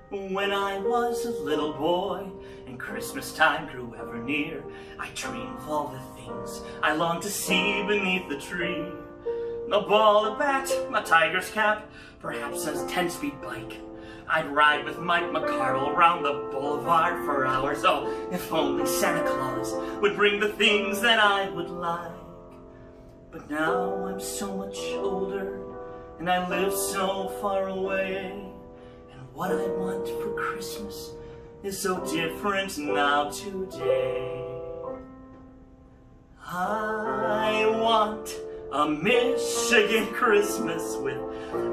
When I was a little boy and Christmas time grew ever near, I dreamed of all the things I longed to see beneath the tree. A ball, a bat, a tiger's cap, perhaps a 10-speed bike. I'd ride with Mike McCardle around the boulevard for hours. Oh, if only Santa Claus would bring the things that I would like. But now I'm so much older and I live so far away. What I want for Christmas is so different now today. I want a Michigan Christmas with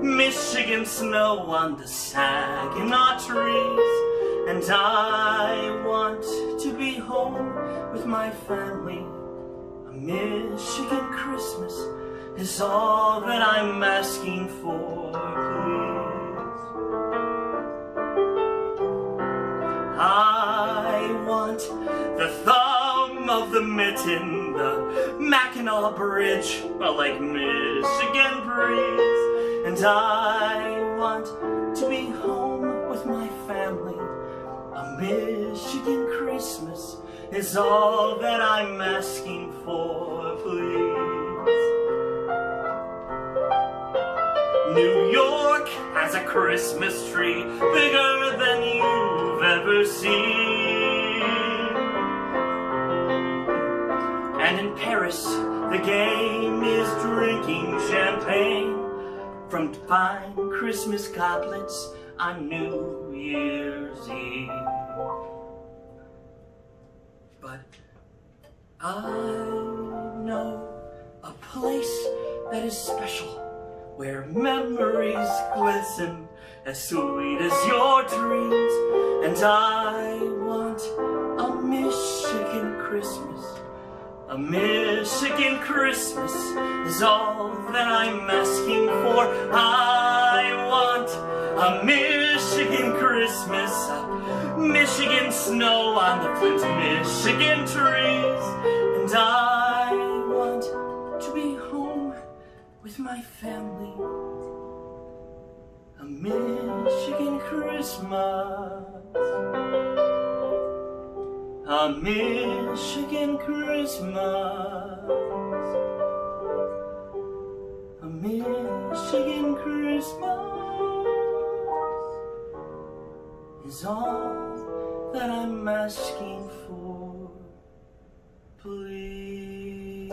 Michigan snow on the Saginaw trees. And I want to be home with my family. A Michigan Christmas is all that I'm asking for, please. I want the thumb of the mitten, the Mackinac Bridge, a Lake Michigan breeze. And I want to be home with my family. A Michigan Christmas is all that I'm asking for, please. New York has a Christmas tree bigger than you've ever seen. And in Paris, the game is drinking champagne from fine Christmas goblets on New Year's Eve. But I know a place that is special, where memories glisten as sweet as your dreams. And I want a Michigan Christmas. A Michigan Christmas is all that I'm asking for. I want a Michigan Christmas, a Michigan snow on the Flint, Michigan trees. And I want to be home with my family. A Michigan Christmas. A Michigan Christmas. A Michigan Christmas is all that I'm asking for, please.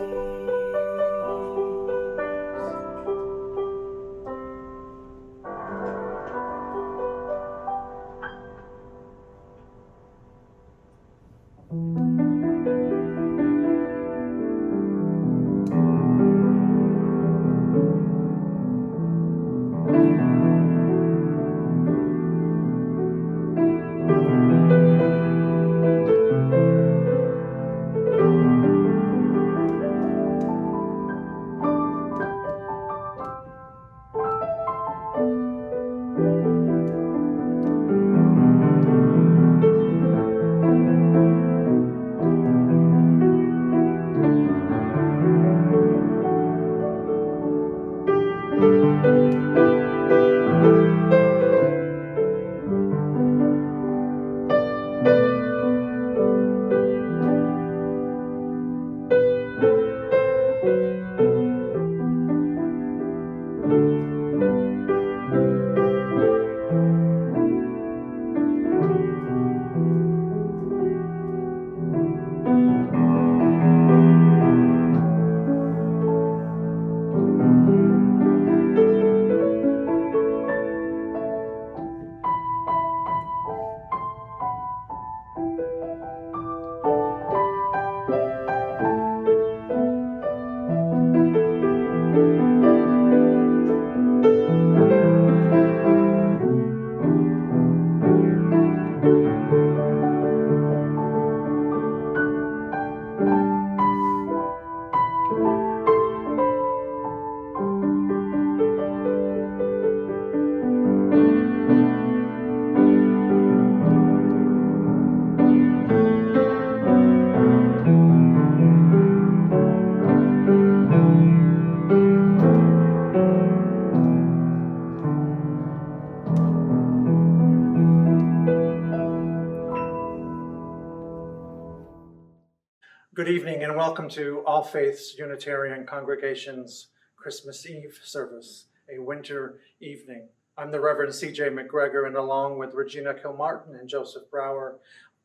Good evening and welcome to All Faiths Unitarian Congregation's Christmas Eve service, a winter evening. I'm the Reverend C.J. McGregor, and along with Regina Kilmartin and Joseph Brower,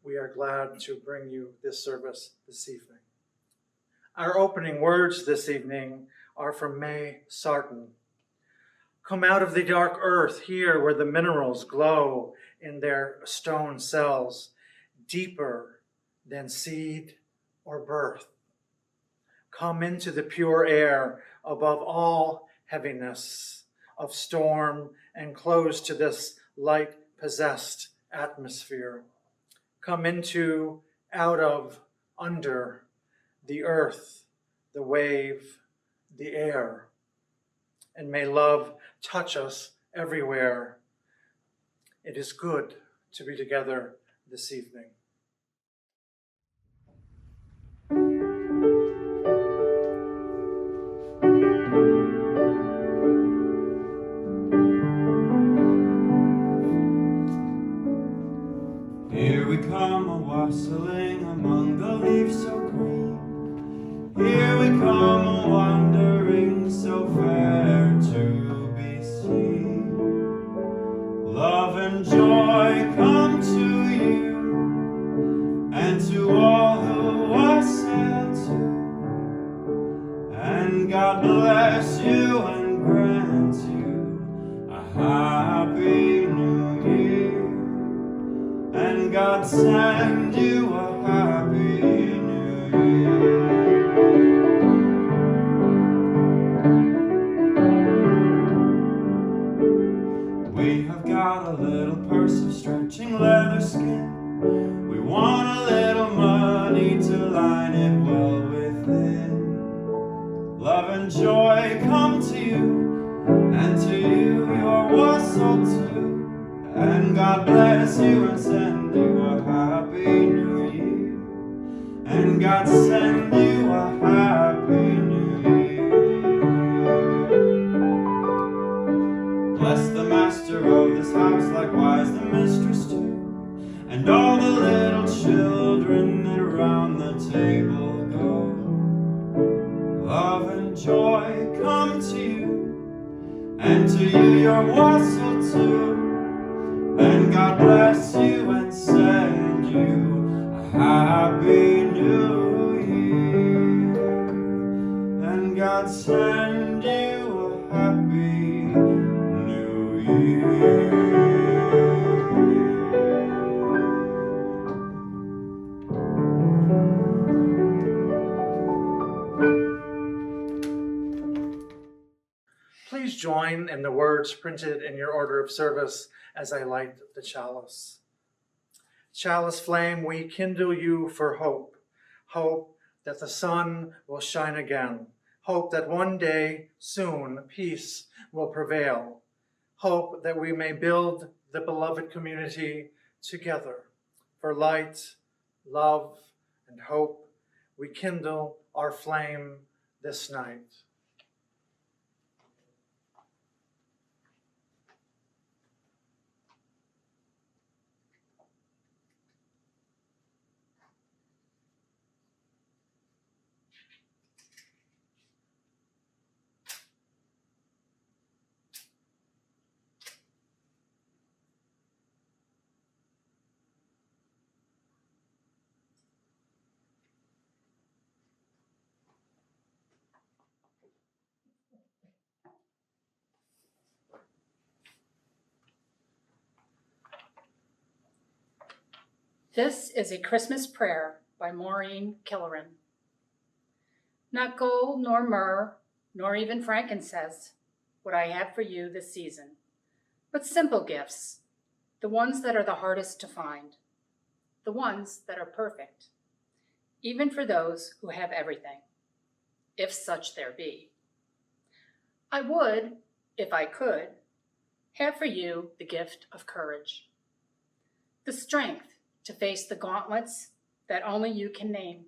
we are glad to bring you this service this evening. Our opening words this evening are from May Sarton. Come out of the dark earth here where the minerals glow in their stone cells, deeper than seed or birth. Come into the pure air above all heaviness of storm and close to this light-possessed atmosphere. Come into, out of, under the earth, the wave, the air. And may love touch us everywhere. It is good to be together this evening. Here we come a-wassailing among the leaves so green. Here we come a-wandering so fair to be seen. Love and joy come to you and to all who wassail too. And God bless you and grant you a happy new year. And God send you a happy new year. We have got a little purse of stretching leather skin. We want a little money to line it well within. Love and joy come to you, and to you your wassail too. And God bless you and send you a happy new year. And God send you a happy new year. Bless the master of this house, likewise the mistress too, and all the little children that around the table go. Love and joy come to you, and to you your wassail too. And God bless you and send you a happy new year. And God send you a happy new year. Please join in the words printed in your order of service as I light the chalice. Chalice flame, we kindle you for hope. Hope that the sun will shine again. Hope that one day, soon, peace will prevail. Hope that we may build the beloved community together. For light, love, and hope, we kindle our flame this night. This is a Christmas prayer by Maureen Killeran. Not gold, nor myrrh, nor even frankincense would I have for you this season, but simple gifts, the ones that are the hardest to find, the ones that are perfect, even for those who have everything, if such there be. I would, if I could, have for you the gift of courage, the strength to face the gauntlets that only you can name,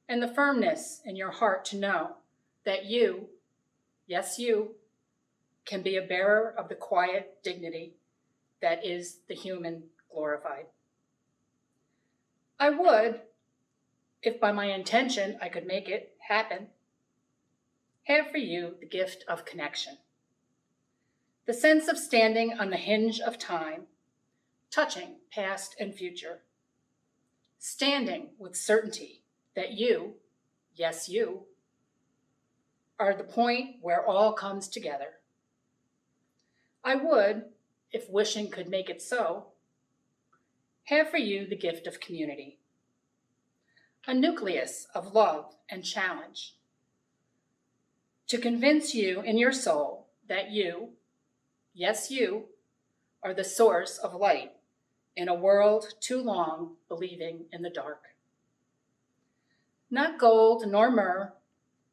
and the firmness in your heart to know that you, yes you, can be a bearer of the quiet dignity that is the human glorified. I would, if by my intention I could make it happen, have for you the gift of connection. The sense of standing on the hinge of time, touching past and future. Standing with certainty that you, yes you, are the point where all comes together. I would, if wishing could make it so, have for you the gift of community. A nucleus of love and challenge. To convince you in your soul that you, yes you, are the source of light in a world too long believing in the dark. Not gold nor myrrh,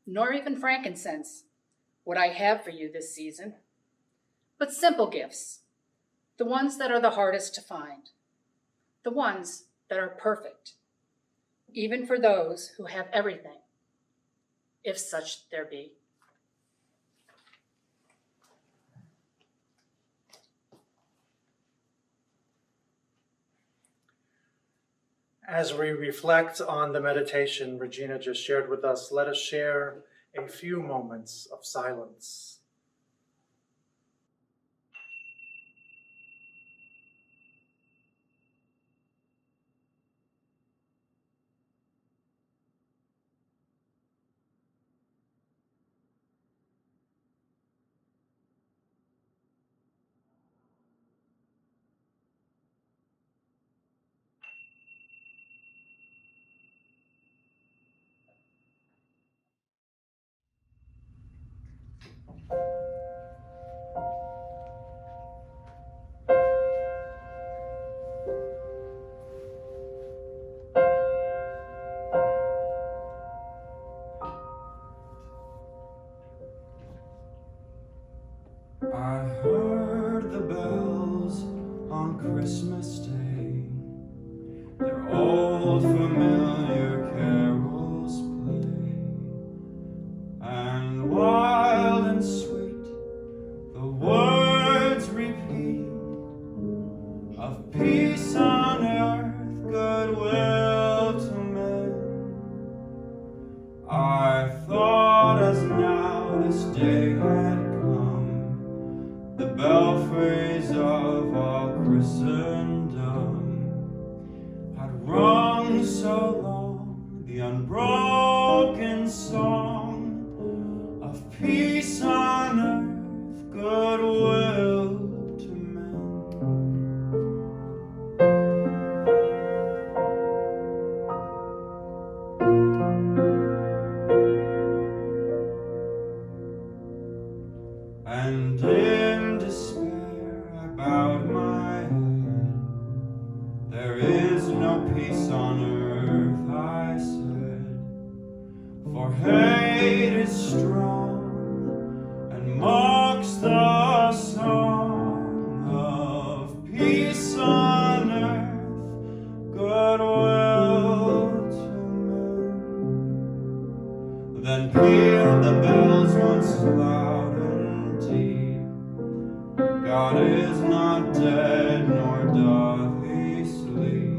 nor even frankincense would I have for you this season, but simple gifts, the ones that are the hardest to find, the ones that are perfect, even for those who have everything, if such there be. As we reflect on the meditation Regina just shared with us, let us share a few moments of silence. I heard the bells on Christmas Day, their old familiar carols play, and wild and sweet the words repeat of peace on earth, goodwill to men. I thought as now this day had come, the belfries of all Christendom had rung so long the unbroken song of peace on earth, goodwill to men. And in despair I bowed my head. There is no peace on earth, I said, for hate is strong and mocks the song of peace on earth, goodwill to men. Then pealed the bells once loud and deep. God is not dead, nor doth he sleep.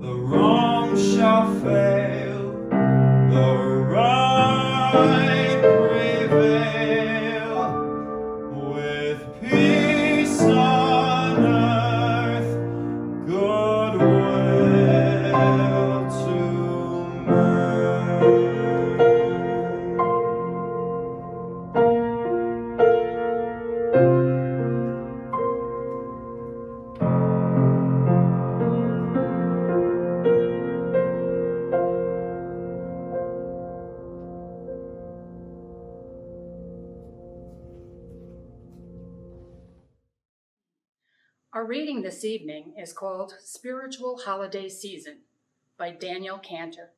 The wrong shall fail, the right prevail, with peace on earth, goodwill to men. Our reading this evening is called Spiritual Holiday Season by Daniel Cantor.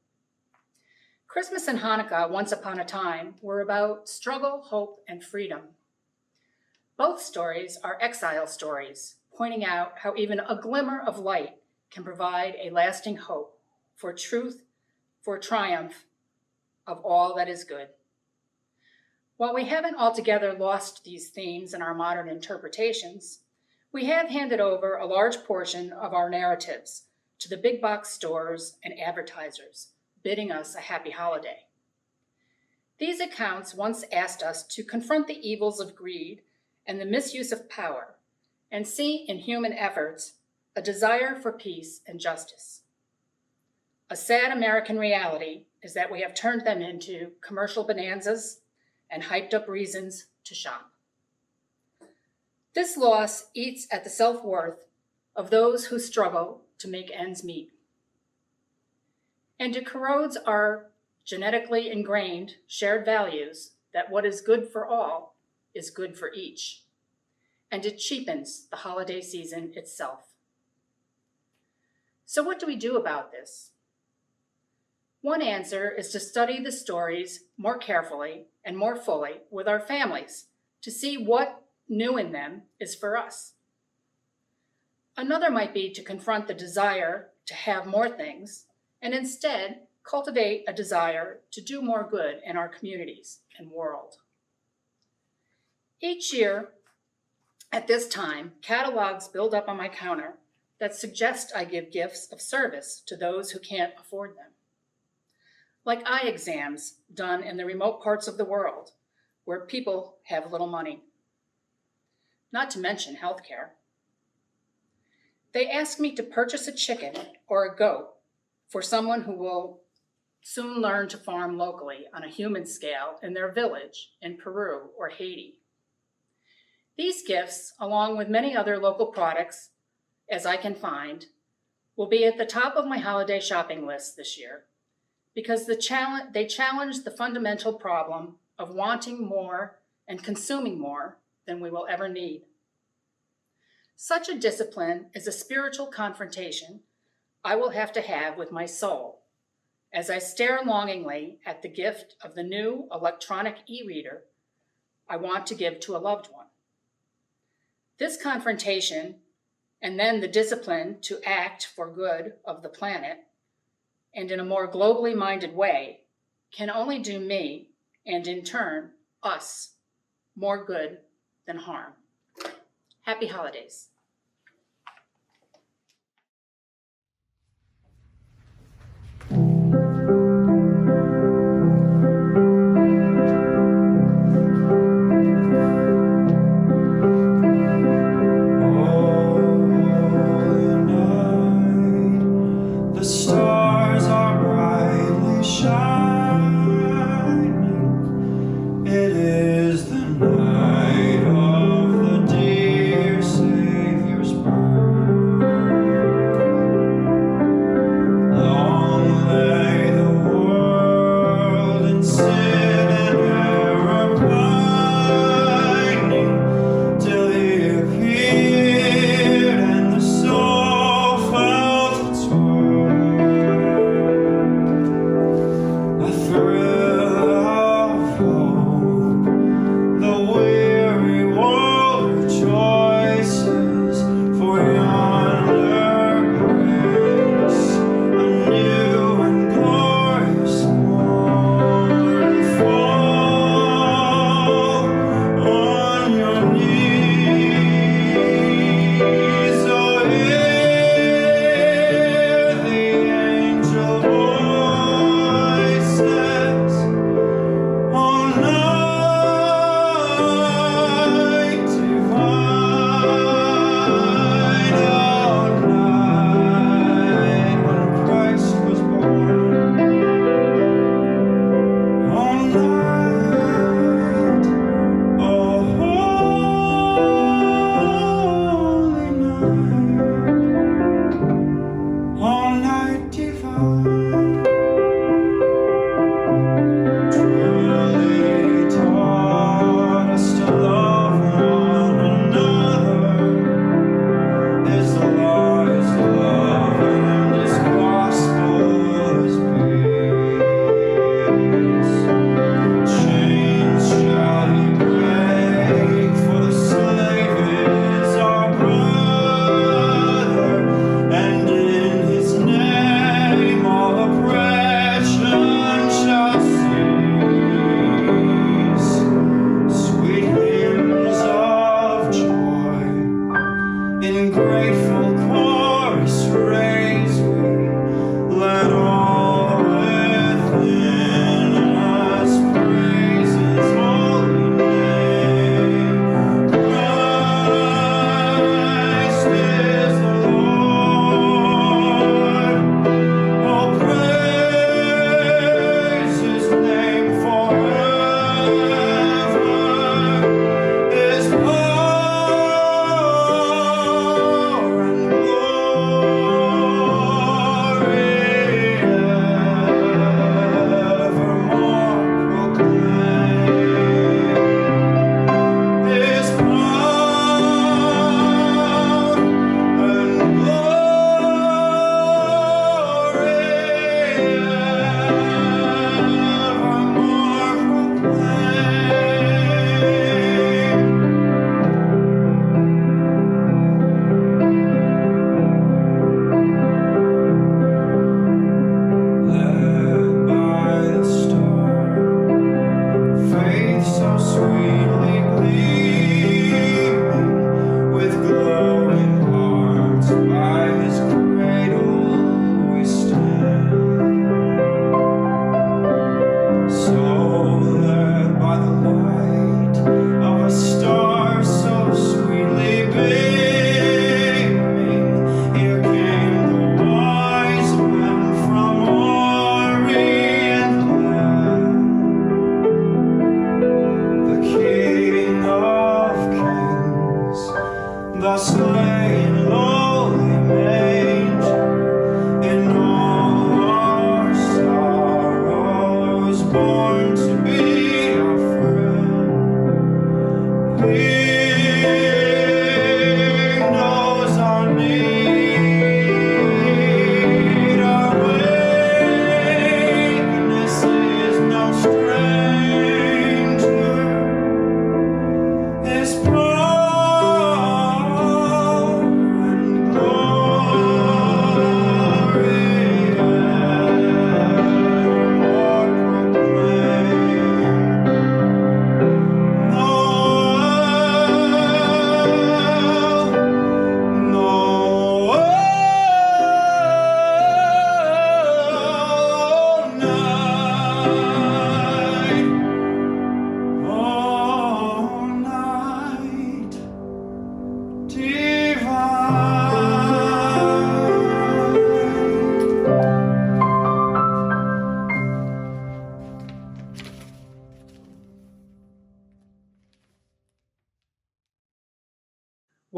Christmas and Hanukkah, once upon a time, were about struggle, hope, and freedom. Both stories are exile stories, pointing out how even a glimmer of light can provide a lasting hope for truth, for triumph of all that is good. While we haven't altogether lost these themes in our modern interpretations, we have handed over a large portion of our narratives to the big box stores and advertisers, bidding us a happy holiday. These accounts once asked us to confront the evils of greed and the misuse of power and see in human efforts a desire for peace and justice. A sad American reality is that we have turned them into commercial bonanzas and hyped up reasons to shop. This loss eats at the self-worth of those who struggle to make ends meet. And it corrodes our genetically ingrained shared values that what is good for all is good for each. And it cheapens the holiday season itself. So what do we do about this? One answer is to study the stories more carefully and more fully with our families to see what new in them is for us. Another might be to confront the desire to have more things and instead cultivate a desire to do more good in our communities and world. Each year at this time, catalogs build up on my counter that suggest I give gifts of service to those who can't afford them. Like eye exams done in the remote parts of the world where people have little money. Not to mention healthcare. They ask me to purchase a chicken or a goat for someone who will soon learn to farm locally on a human scale in their village in Peru or Haiti. These gifts, along with many other local products, as I can find, will be at the top of my holiday shopping list this year because they challenge the fundamental problem of wanting more and consuming more than we will ever need. Such a discipline is a spiritual confrontation I will have to have with my soul as I stare longingly at the gift of the new electronic e-reader I want to give to a loved one. This confrontation, and then the discipline to act for good of the planet, and in a more globally minded way, can only do me, and in turn, us, more good than harm. Happy holidays.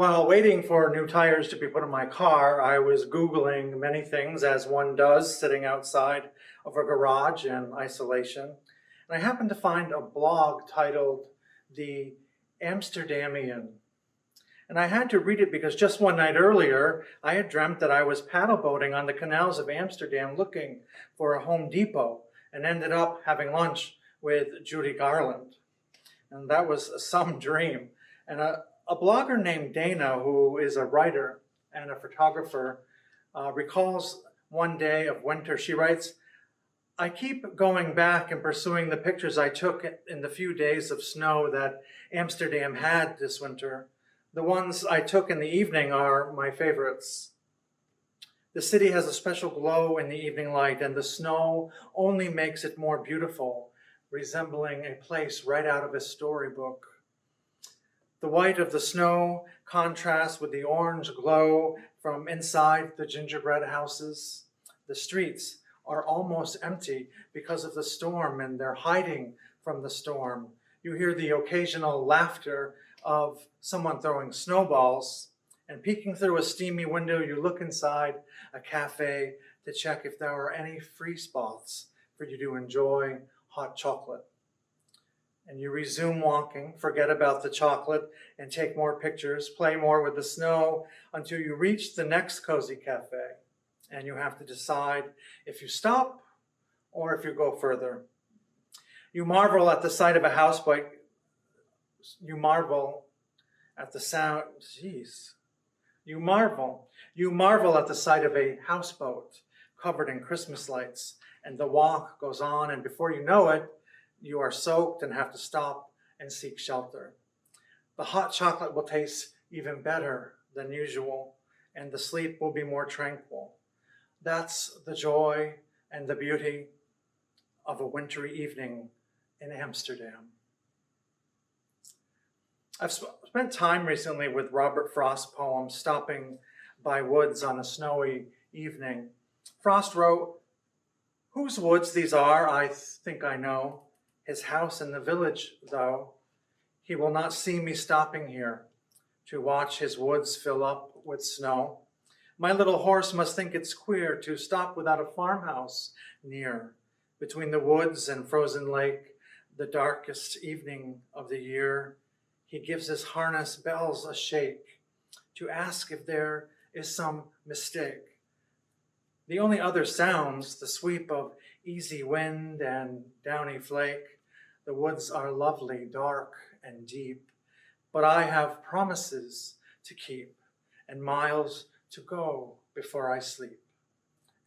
While waiting for new tires to be put in my car, I was Googling many things, as one does, sitting outside of a garage in isolation. And I happened to find a blog titled The Amsterdamian. And I had to read it because just one night earlier, I had dreamt that I was paddle boating on the canals of Amsterdam looking for a Home Depot and ended up having lunch with Judy Garland. And that was some dream. And a blogger named Dana, who is a writer and a photographer, recalls one day of winter. She writes, "I keep going back and pursuing the pictures I took in the few days of snow that Amsterdam had this winter. The ones I took in the evening are my favorites. The city has a special glow in the evening light, and the snow only makes it more beautiful, resembling a place right out of a storybook. The white of the snow contrasts with the orange glow from inside the gingerbread houses. The streets are almost empty because of the storm, and they're hiding from the storm. You hear the occasional laughter of someone throwing snowballs, and peeking through a steamy window, you look inside a cafe to check if there are any free spots for you to enjoy hot chocolate. And you resume walking, forget about the chocolate, and take more pictures, play more with the snow until you reach the next cozy cafe. And you have to decide if you stop or if you go further. You marvel at the sight of a houseboat. You marvel at the sound. You marvel at the sight of a houseboat covered in Christmas lights, and the walk goes on, and before you know it, you are soaked and have to stop and seek shelter. The hot chocolate will taste even better than usual, and the sleep will be more tranquil. That's the joy and the beauty of a wintry evening in Amsterdam. I've spent time recently with Robert Frost's poem, Stopping by Woods on a Snowy Evening. Frost wrote, "Whose woods these are, I think I know. His house in the village, though. He will not see me stopping here to watch his woods fill up with snow. My little horse must think it's queer to stop without a farmhouse near. Between the woods and frozen lake, the darkest evening of the year, he gives his harness bells a shake to ask if there is some mistake. The only other sounds, the sweep of easy wind and downy flake. The woods are lovely, dark and deep, but I have promises to keep and miles to go before I sleep,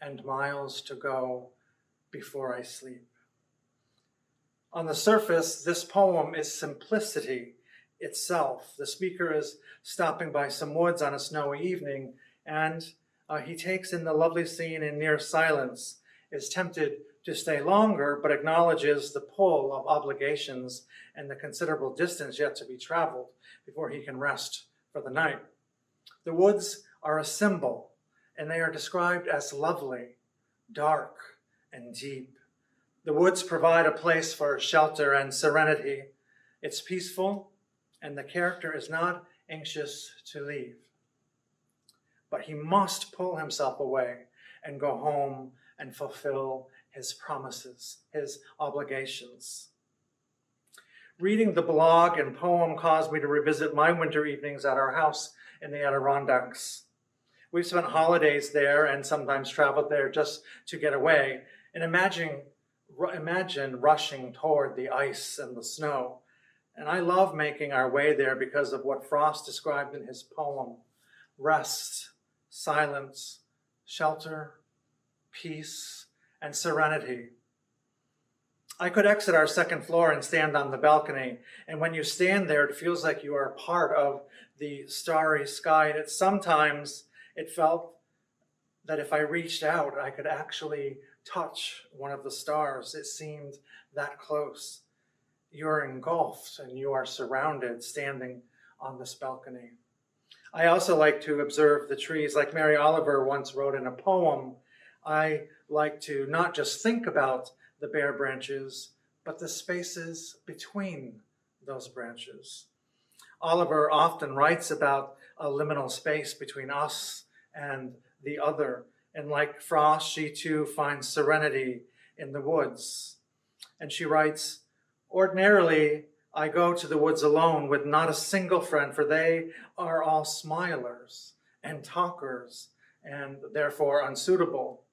and miles to go before I sleep." On the surface, this poem is simplicity itself. The speaker is stopping by some woods on a snowy evening, and he takes in the lovely scene in near silence, is tempted to stay longer, but acknowledges the pull of obligations and the considerable distance yet to be traveled before he can rest for the night. The woods are a symbol, and they are described as lovely, dark, and deep. The woods provide a place for shelter and serenity. It's peaceful, and the character is not anxious to leave. But he must pull himself away and go home and fulfill his promises, his obligations. Reading the blog and poem caused me to revisit my winter evenings at our house in the Adirondacks. We've spent holidays there and sometimes traveled there just to get away. And imagine rushing toward the ice and the snow. And I love making our way there because of what Frost described in his poem: rest, silence, shelter, peace, and serenity. I could exit our second floor and stand on the balcony, and when you stand there, it feels like you are part of the starry sky. And sometimes it felt that if I reached out, I could actually touch one of the stars. It seemed that close. You're engulfed and you are surrounded standing on this balcony. I also like to observe the trees. Like Mary Oliver once wrote in a poem, I like to not just think about the bare branches, but the spaces between those branches. Oliver often writes about a liminal space between us and the other. And like Frost, she too finds serenity in the woods. And she writes, "Ordinarily, I go to the woods alone with not a single friend, for they are all smilers and talkers and therefore unsuitable.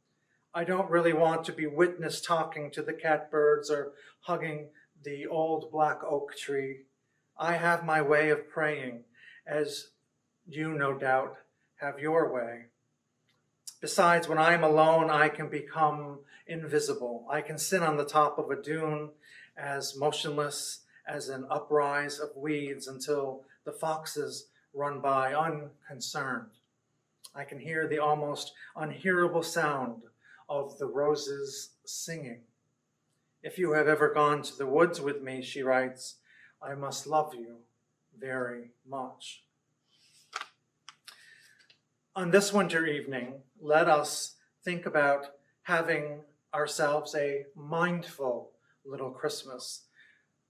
I don't really want to be witness talking to the catbirds or hugging the old black oak tree. I have my way of praying, as you no doubt have your way. Besides, when I am alone, I can become invisible. I can sit on the top of a dune as motionless as an uprise of weeds until the foxes run by unconcerned. I can hear the almost unhearable sound of the roses singing. If you have ever gone to the woods with me," she writes, "I must love you very much." On this winter evening, let us think about having ourselves a mindful little Christmas.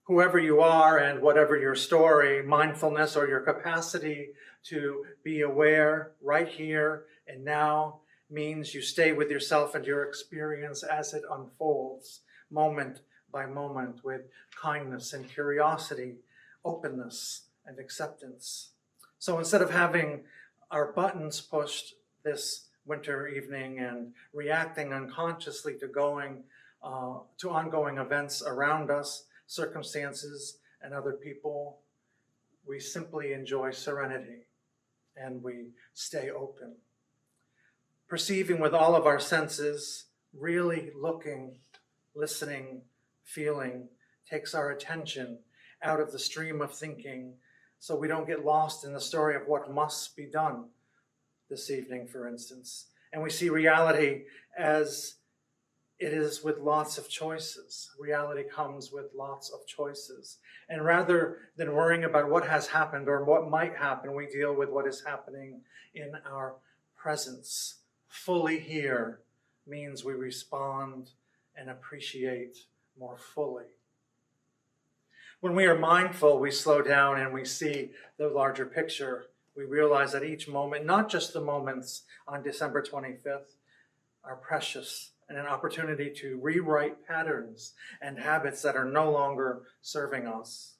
Whoever you are and whatever your story, mindfulness or your capacity to be aware right here and now means you stay with yourself and your experience as it unfolds, moment by moment, with kindness and curiosity, openness and acceptance. So instead of having our buttons pushed this winter evening and reacting unconsciously to ongoing events around us, circumstances, and other people, we simply enjoy serenity and we stay open. Perceiving with all of our senses, really looking, listening, feeling, takes our attention out of the stream of thinking so we don't get lost in the story of what must be done this evening, for instance. And we see reality as it is with lots of choices. Reality comes with lots of choices. And rather than worrying about what has happened or what might happen, we deal with what is happening in our presence. Fully here means we respond and appreciate more fully. When we are mindful, we slow down and we see the larger picture. We realize that each moment, not just the moments on December 25th, are precious and an opportunity to rewrite patterns and habits that are no longer serving us.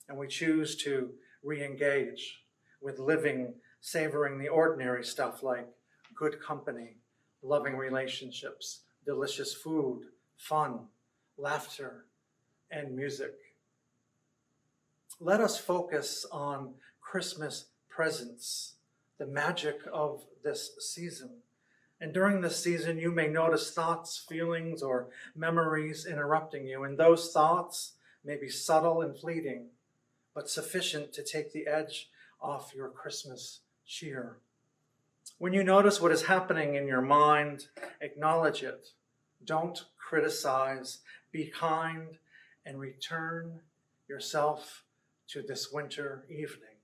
And we choose to re-engage with living, savoring the ordinary stuff like good company, loving relationships, delicious food, fun, laughter, and music. Let us focus on Christmas presents, the magic of this season. And during this season, you may notice thoughts, feelings, or memories interrupting you. And those thoughts may be subtle and fleeting, but sufficient to take the edge off your Christmas cheer. When you notice what is happening in your mind, acknowledge it. Don't criticize. Be kind and return yourself to this winter evening.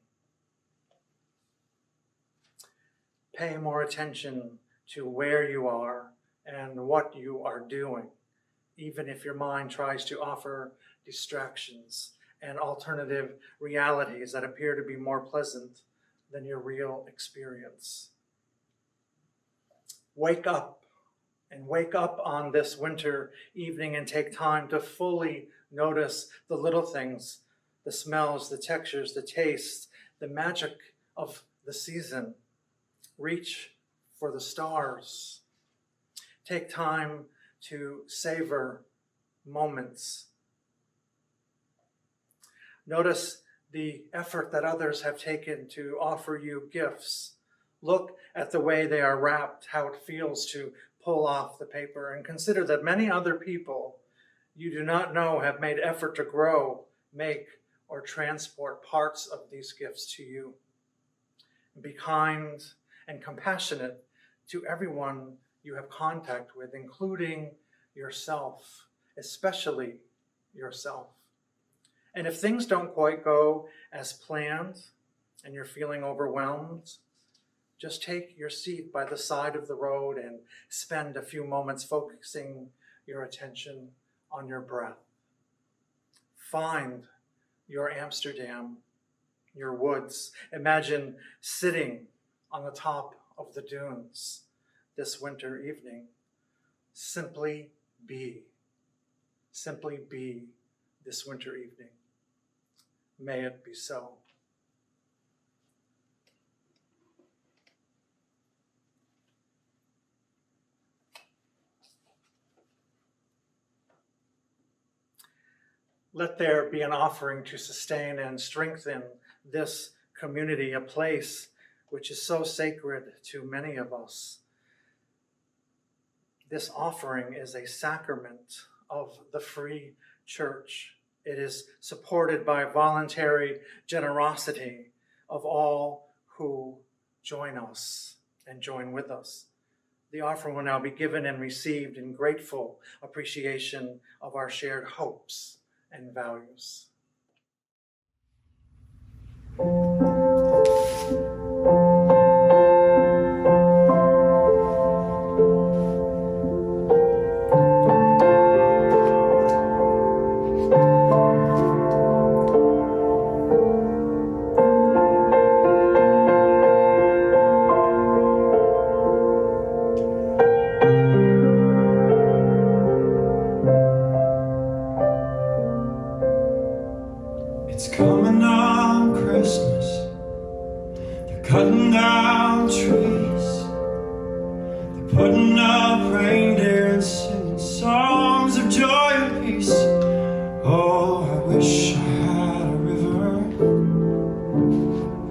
Pay more attention to where you are and what you are doing, even if your mind tries to offer distractions and alternative realities that appear to be more pleasant than your real experience. Wake up on this winter evening and take time to fully notice the little things, the smells, the textures, the tastes, the magic of the season. Reach for the stars. Take time to savor moments. Notice the effort that others have taken to offer you gifts. Look at the way they are wrapped, how it feels to pull off the paper, and consider that many other people you do not know have made effort to grow, make, or transport parts of these gifts to you. Be kind and compassionate to everyone you have contact with, including yourself, especially yourself. And if things don't quite go as planned and you're feeling overwhelmed, just take your seat by the side of the road and spend a few moments focusing your attention on your breath. Find your Amsterdam your woods. Imagine sitting on the top of the dunes this winter evening. Simply be this winter evening. May it be so. Let there be an offering to sustain and strengthen this community, a place which is so sacred to many of us. This offering is a sacrament of the free church. It is supported by voluntary generosity of all who join us and join with us. The offering will now be given and received in grateful appreciation of our shared hopes and values. It's coming on Christmas. They're cutting down trees. They're putting up reindeer and singing songs of joy and peace. Oh, I wish I had a river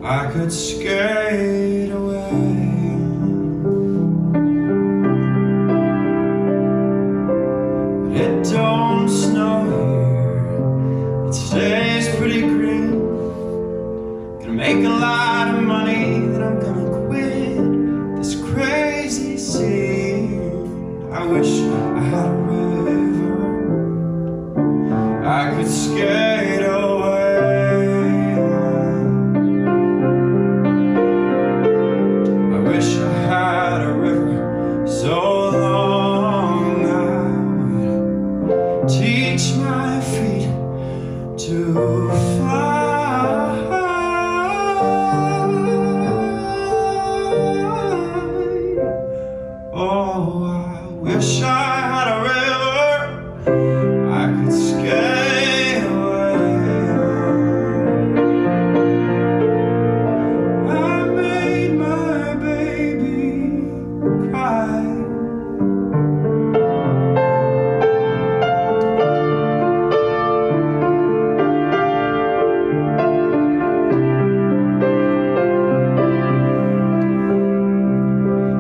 I could skate away. But it don't snow here. It stays pretty green. Gonna make a lot of money, then I'm gonna quit this crazy scene. I wish I had a river I could skate away. I wish I had a river so long I would teach my feet to fly. Oh, I wish I had a river I could skate away. I made my baby cry.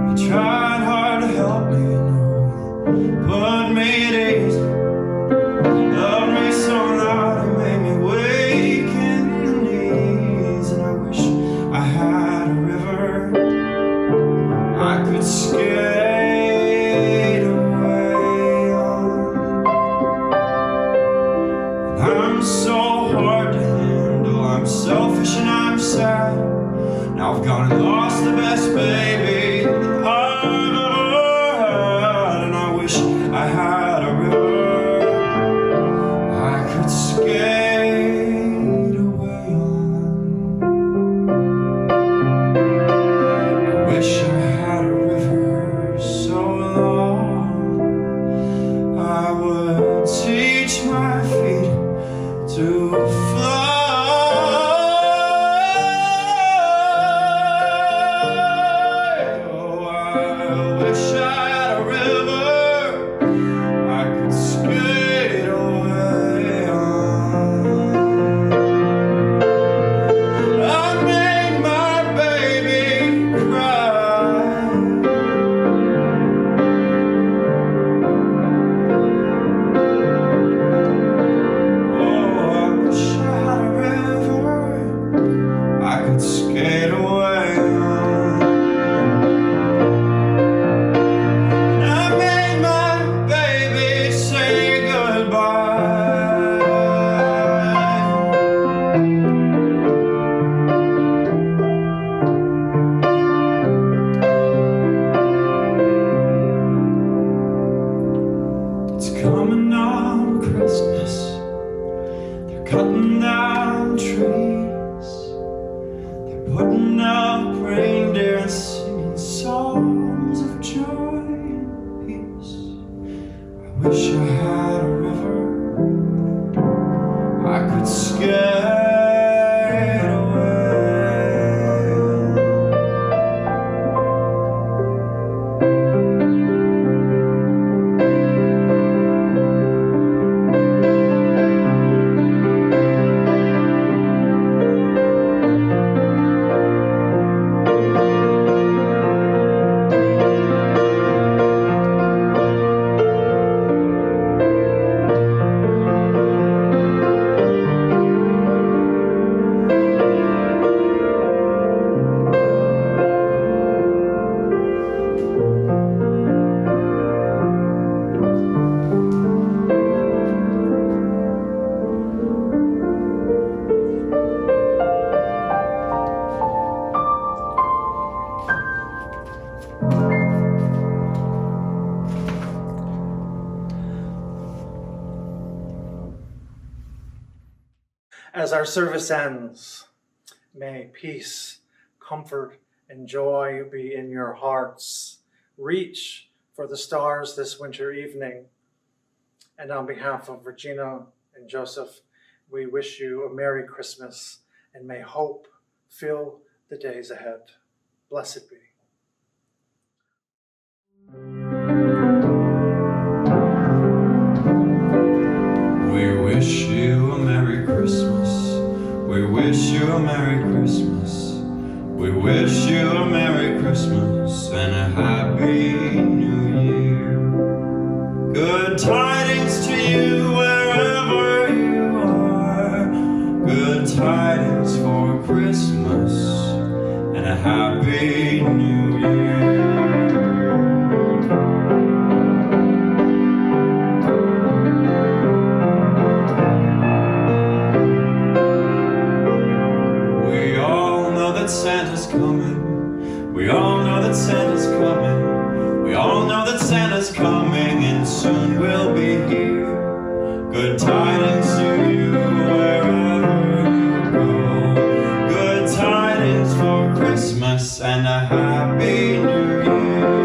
You tried hard to help me, you know, put me at ease. Loved me so loud, it made me wake in the knees. And I wish I had a river I could skate away on. And I'm so hard to handle, I'm selfish and I'm sad. Now I've gone and lost the best baby that I've ever had. And I wish I had a river I could skate away on. I wish I had a river so long I would teach my feet to fly. Oh, I wish I had a river I could skate away on. I made my baby cry. Oh, I wish I had a river I could skate away on. I made my baby say goodbye. It's coming on Christmas. They're cutting down trees. up reindeer and singing songs of joy and peace. I wish I had a river I could skate away. As our service ends, may peace, comfort, and joy be in your hearts. Reach for the stars this winter evening. And on behalf of Regina and Joseph, we wish you a Merry Christmas, and may hope fill the days ahead. Blessed be. We wish you a Merry Christmas. We wish you a Merry Christmas. We wish you a Merry Christmas and a Happy New Year. Good tidings to you wherever you are. Good tidings for Christmas and a Happy New Year. Santa's coming. We all know that Santa's coming. We all know that Santa's coming, and soon we'll be here. Good tidings to you wherever you go. Good tidings for Christmas and a Happy New Year.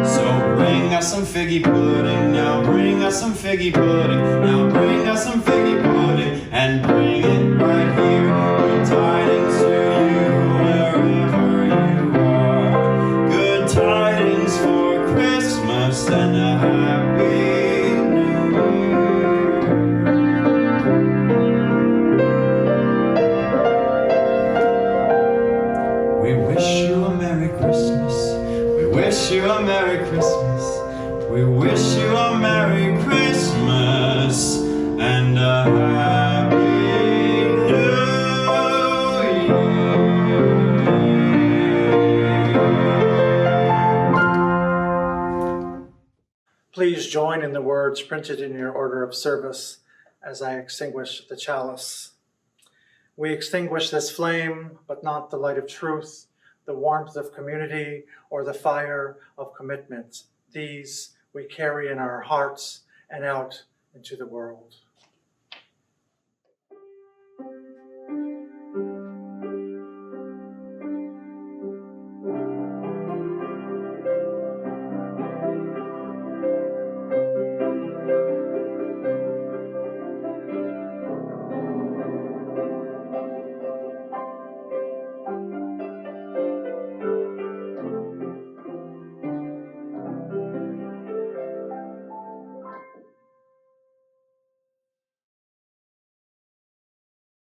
So bring us some figgy pudding now. Bring us some figgy pudding now. Bring us some figgy pudding and bring it right here. Good tidings to you wherever you are. Good tidings for Christmas and a Happy New Year. We wish you a Merry Christmas. We wish you a Merry Christmas. We wish you a Merry Christmas and a Happy New Year. Please join in the words printed in your order of service as I extinguish the chalice. We extinguish this flame, but not the light of truth, the warmth of community, or the fire of commitment. These we carry in our hearts and out into the world.